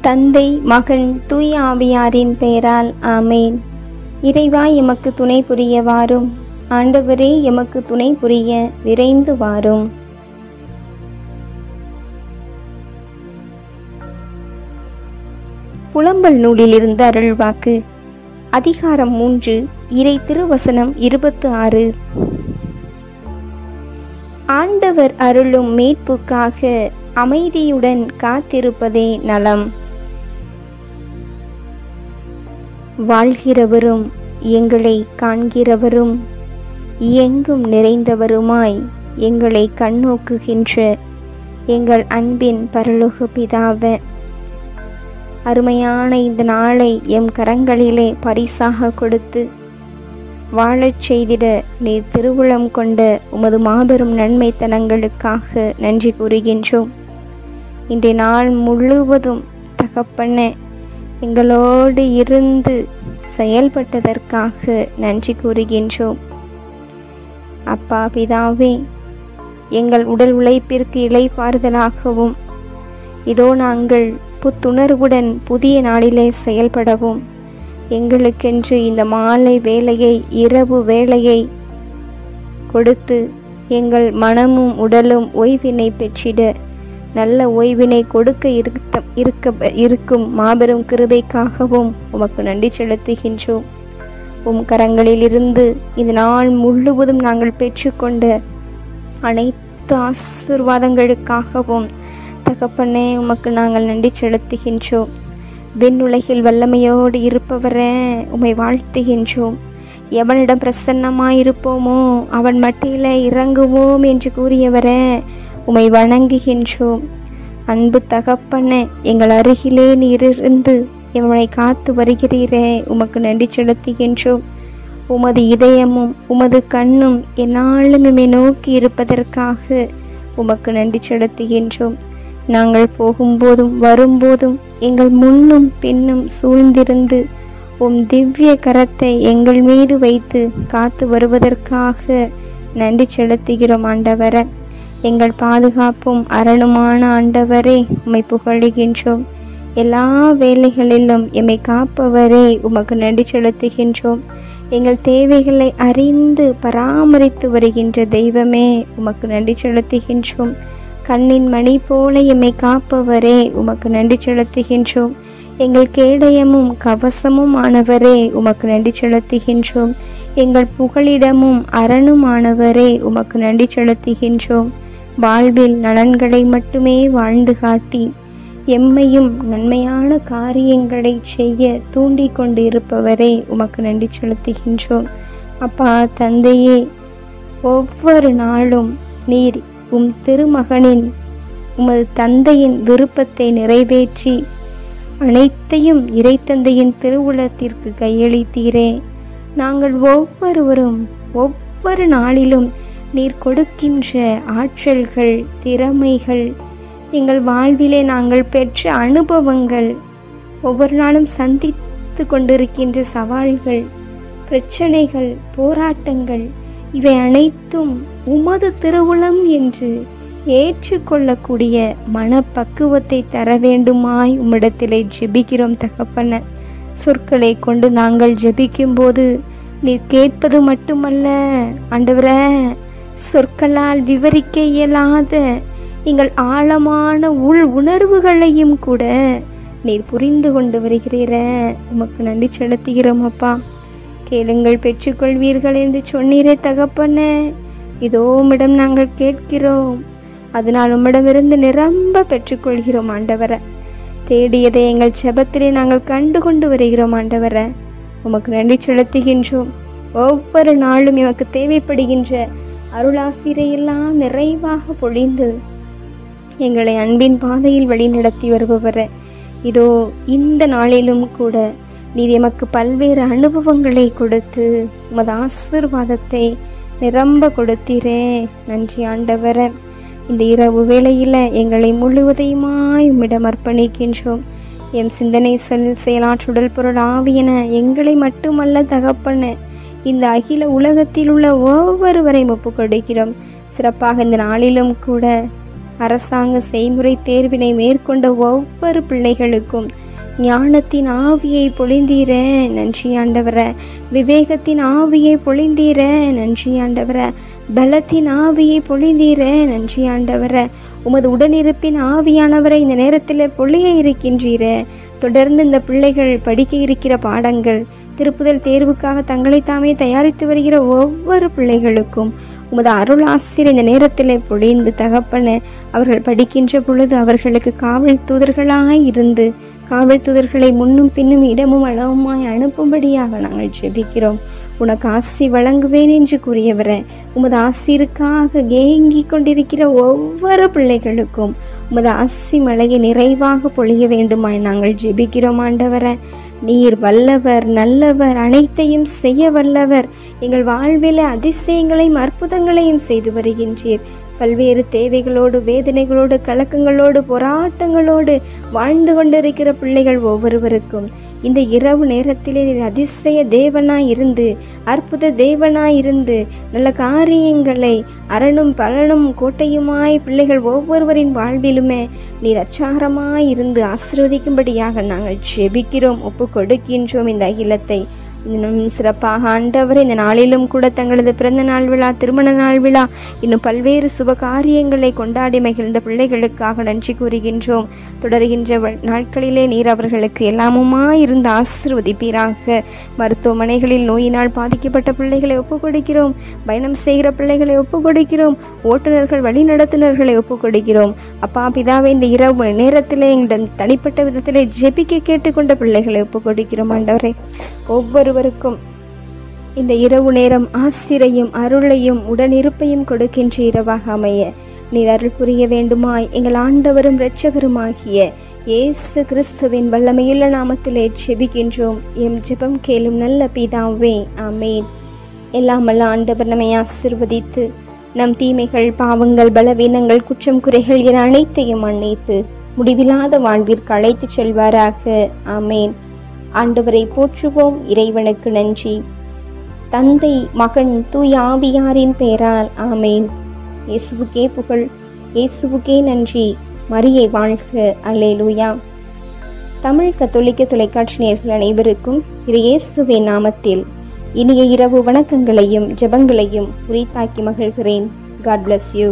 தந்தை, மகன், தூய ஆவியாரின் பெயரால் ஆமேன். இறைவா, எமக்கு துணை புரிய வாரும். ஆண்டவரே, எமக்கு துணை புரிய விரைந்து வாரும். புலம்பல் நூலிலிருந்து அருள்வாக்கு. அதிகாரம் 3, இறை திருவசனம் 26. ஆண்டவர் அருளும் மீட்புக்காக அமைதியுடன் காத்திருப்பதே நலம். வாழ்கிறவரும் எங்களை காண்கிறவரும் எங்கும் நிறைந்தவருமாய் எங்களை கண்ணோக்குகின்ற எங்கள் அன்பின் பரலோக பிதாவே, அருமையான இந்த நாளை எம் கரங்களிலே பரிசாக கொடுத்து வாழச் செய்திட நீர் திருவுளம் கொண்ட உமது மாபெரும் நன்மைத்தனங்களுக்காக நன்றி கூறுகின்றோம். இன்றைய நாள் முழுவதும் தகப்பனே, எங்களோடு இருந்து செயல்பட்டதற்காக நன்றி கூறுகின்றோம். அப்பா பிதாவே, எங்கள் உடல் உழைப்பிற்கு இளைப்பாறுதலாகவும் இதோ நாங்கள் புத்துணர்வுடன் புதிய நாளிலே செயல்படவும் எங்களுக்கென்று இந்த மாலை வேளையை, இரவு வேளையை கொடுத்து எங்கள் மனமும் உடலும் ஓய்வினை பெற்றிட நல்ல ஓய்வினை கொடுக்க இருக்கும் மாபெரும் கிருபைக்காகவும் உமக்கு நன்றி செலுத்துகின்றோம். கரங்களிலிருந்து இந்த நாள் முழுவதும் நாங்கள் பெற்றுக்கொண்ட அனைத்து ஆசீர்வாதங்களுக்காகவும் தகப்பனே உமக்கு நாங்கள் நன்றி செலுத்துகின்றோம். விண்ணுலகில் வல்லமையோடு இருப்பவரே, உம்மை வாழ்த்துகின்றோம். எவனிடம் பிரசன்னமாயிருப்போமோ அவன் மட்டியில இறங்குவோம் என்று கூறியவரே, உம்மை வணங்குகின்றோம். அன்பு தகப்பனே, எங்கள் அருகிலே நீரிருந்து எவனை காத்து வருகிறீரே, உமக்கு நன்றி செலுத்துகின்றோம். உமது இதயமும் உமது கண்ணும் என்னாலும் உம்மை நோக்கி இருப்பதற்காக உமக்கு நன்றி செலுத்துகின்றோம். நாங்கள் போகும்போதும் வரும்போதும் எங்கள் முன்னும் பின்னும் சூழ்ந்திருந்து உம் திவ்ய கரத்தை எங்கள் மீது வைத்து காத்து வருவதற்காக நன்றி செலுத்துகிறோம். ஆண்டவரே, எங்கள் பாதுகாப்பும் அரணுமான ஆண்டவரே, உம்மை புகழுகின்றோம். எல்லா வேலைகளிலும் எம்மை காப்பவரே, உமக்கு நன்றி செலுத்துகின்றோம். எங்கள் தேவைகளை அறிந்து பராமரித்து வருகின்ற தெய்வமே, உமக்கு நன்றி செலுத்துகின்றோம். கண்ணின் மணி போல எம்மை காப்பவரே, உமக்கு நன்றி செலுத்துகின்றோம். எங்கள் கேடயமும் கவசமும் ஆனவரே, உமக்கு நன்றி செலுத்துகின்றோம். எங்கள் புகலிடமும் அரணுமானவரே, உமக்கு நன்றி செலுத்துகின்றோம். வாழ்வில் நலன்களை மட்டுமே வாழ்ந்து காட்டி எம்மையும் நன்மையான காரியங்களை செய்ய தூண்டி கொண்டு இருப்பவரே, உமக்கு நன்றி செலுத்துகின்றோம். அப்பா தந்தையே, ஒவ்வொரு நாளும் நீர் உம் திருமகனின் உமது தந்தையின் விருப்பத்தை நிறைவேற்றி அனைத்தையும் இறைத்தந்தையின் திருவுளத்திற்கு கையளித்தீரே. நாங்கள் ஒவ்வொருவரும் ஒவ்வொரு நாளிலும் நீர் கொடுக்கின்ற ஆற்றல்கள், திறமைகள், எங்கள் வாழ்விலே நாங்கள் பெற்ற அனுபவங்கள், ஒவ்வொரு நாளும் சந்தித்து கொண்டிருக்கின்ற சவால்கள், பிரச்சனைகள், போராட்டங்கள், இவை அனைத்தும் உமது திருவுளம் என்று ஏற்றுக்கொள்ளக்கூடிய மனப்பக்குவத்தை தர வேண்டுமாய் உம்மிடத்திலே ஜெபிக்கிறோம் தகப்பன. சொற்களை கொண்டு நாங்கள் ஜெபிக்கும் போது நீர் கேட்பது மட்டுமல்ல ஆண்டவரே, சொற்களால் விவரிக்க இயலாத எங்கள் ஆழமான உள் உணர்வுகளையும் கூட நீர் புரிந்து கொண்டு வருகிறீர. உமக்கு நன்றி செலுத்துகிறோம் அப்பா. கேளுங்கள் பெற்றுக்கொள்வீர்கள் என்று சொன்னீரே தகப்பனே. இதோ உம்மிடம் நாங்கள் கேட்கிறோம், அதனால் உம்மிடமிருந்து நிரம்ப பெற்றுக்கொள்கிறோம் ஆண்டவரை. தேடியதை எங்கள் செபத்திலே நாங்கள் கண்டு கொண்டு வருகிறோம் ஆண்டவரை. உமக்கு நன்றி செலுத்துகின்றோம். ஒவ்வொரு நாளும் எமக்கு தேவைப்படுகின்ற அருளாசிரியெல்லாம் நிறைவாக பொழிந்து எங்களை அன்பின் பாதையில் வழிநடத்தி வருபவரை, இதோ இந்த நாளிலும் கூட நீர் எமக்கு பல்வேறு அனுபவங்களை கொடுத்து உமது ஆசீர்வாதத்தை நிரம்ப கொடுத்தீரே. நன்றி ஆண்டவரே. இந்த இரவு வேளையில் எங்களை முழுவதையுமாய் உம்மிடம் அர்ப்பணிக்கின்றோம். எம் சிந்தனை செயலாற்றுடல் பொருள் ஆவியன எங்களை மட்டுமல்ல தகப்பன, இந்த அகில உலகத்தில் உள்ள ஒவ்வொருவரையும் ஒப்புக் கொடுக்கிறோம். சிறப்பாக இந்த நாளிலும் கூட அரசாங்க செய்முறை தேர்வினை மேற்கொண்ட ஒவ்வொரு பிள்ளைகளுக்கும் ஞானத்தின் ஆவியை பொழிந்தீர, நன்றி ஆண்டவரே. விவேகத்தின் ஆவியை பொழிந்தீர, நன்றி ஆண்டவரே. பலத்தின் ஆவியை பொழிந்தீர, நன்றி ஆண்டவரே. உமது உடனிருப்பின் ஆவியானவரை இந்த நேரத்தில் பொழிய இருக்கின்றீர. தொடர்ந்து இந்த பிள்ளைகள் படிக்க இருக்கிற பாடங்கள், திருப்புதல் தேர்வுக்காக தங்களை தாமே தயாரித்து வருகிற ஒவ்வொரு பிள்ளைகளுக்கும் உமது அருள் ஆசிரியர் இந்த நேரத்தில் பொழிந்து தகப்பன அவர்கள் படிக்கின்ற பொழுது அவர்களுக்கு காவல் தூதர்களாய் இருந்து காவல் தூதர்களை முன்னும் பின்னும் இடமும் அளவுமாய் அனுப்பும்படியாக நாங்கள் ஜெபிக்கிறோம். உனக்கு ஆசி வழங்குவேன் என்று கூறியவரை உமது ஆசிற்காக ஏங்கி கொண்டிருக்கிற ஒவ்வொரு பிள்ளைகளுக்கும் உமது ஆசி மழையை நிறைவாக பொழிய வேண்டுமாய் நாங்கள் ஜெபிக்கிறோம். ஆண்டவரை, நீர் வல்லவர், நல்லவர், அனைத்தையும் செய்ய வல்லவர். எங்கள் வாழ்வில் அதிசயங்களையும் அற்புதங்களையும் செய்து வருகின்றீர். பல்வேறு தேவைகளோடு, வேதனைகளோடு, கலக்கங்களோடு, போராட்டங்களோடு வாழ்ந்து கொண்டிருக்கிற பிள்ளைகள் ஒவ்வொருவருக்கும் இந்த இரவு நேரத்திலே நீர் அதிசய தேவனாய் இருந்து, அற்புத தேவனாய் இருந்து, நல்ல காரியங்களை அரணும் பலனும் கோட்டையுமாய் பிள்ளைகள் ஒவ்வொருவரின் வாழ்விலுமே நீர் அச்சாரமாய் இருந்து ஆசீர்வதிக்கும்படியாக நாங்கள் ஜெபிக்கிறோம், ஒப்பு கொடுக்கின்றோம். இந்த அகிலத்தை இன்னும் சிறப்பாக ஆண்டவர் இந்த நாளிலும் கூட தங்களது பிறந்த நாள் விழா, திருமண நாள் விழா, இன்னும் பல்வேறு சுப காரியங்களை கொண்டாடி மகிழ்ந்த பிள்ளைகளுக்காக நன்றி கூறுகின்றோம். தொடர்கின்ற நாட்களிலே நீர் அவர்களுக்கு எல்லாமுமாய் இருந்து ஆசீர்வதிப்பீராக. மருத்துவமனைகளில் நோயினால் பாதிக்கப்பட்ட பிள்ளைகளை ஒப்புக் கொடுக்கிறோம். பயணம் செய்கிற பிள்ளைகளை ஒப்புக் கொடுக்கிறோம். ஓட்டுநர்கள், வழிநடத்துனர்களை ஒப்புக் கொடுக்கிறோம். அப்பா பிதாவை, இந்த இரவு நேரத்திலே எங்கள் தனிப்பட்ட விதத்திலே ஜெபிக்க கேட்டுக்கொண்ட பிள்ளைகளை ஒப்புக் கொடுக்கிறோம். ஆண்டவரே, ஒவ்வொருவருக்கும் இந்த இரவு நேரம் ஆசிரையும் அருளையும் உடனிருப்பையும் கொடுக்கின்ற இரவாக அமைய நீர் அருள் புரிய வேண்டுமாய் எங்கள் ஆண்டவரும் இரட்சகருமாகிய இயேசு கிறிஸ்துவின் வல்லமையுள்ள நாமத்திலே ஜெபிக்கின்றோம். எம் ஜெபம் கேளும் நல்ல பிதாவே, ஆமேன். எல்லாம் வல்ல ஆண்டவர் நம்மை ஆசீர்வதித்து நம் தீமைகள், பாவங்கள், பலவீனங்கள், குற்றம் குறைகள் என அனைத்தையும் மன்னித்து முடிவில்லாத வாழ்விற்கு அழைத்து செல்வாராக. ஆமேன். ஆண்டவரை போற்றுவோம். இறைவனுக்கு நன்றி. தந்தை, மகன், தூய ஆவியாரின் பெயரால் ஆமேன். இயேசுவுக்கே புகழ், இயேசுவுக்கே நன்றி. மரியை வாழ்க. அல்லேலூயா. தமிழ் கத்தோலிக்க தொலைக்காட்சி நேயர்கள் அனைவருக்கும் இயேசுவின் நாமத்தில் இனிய இரவு வணக்கங்களையும் ஜெபங்களையும் உரித்தாக்கி மகிழ்கிறேன். God bless you.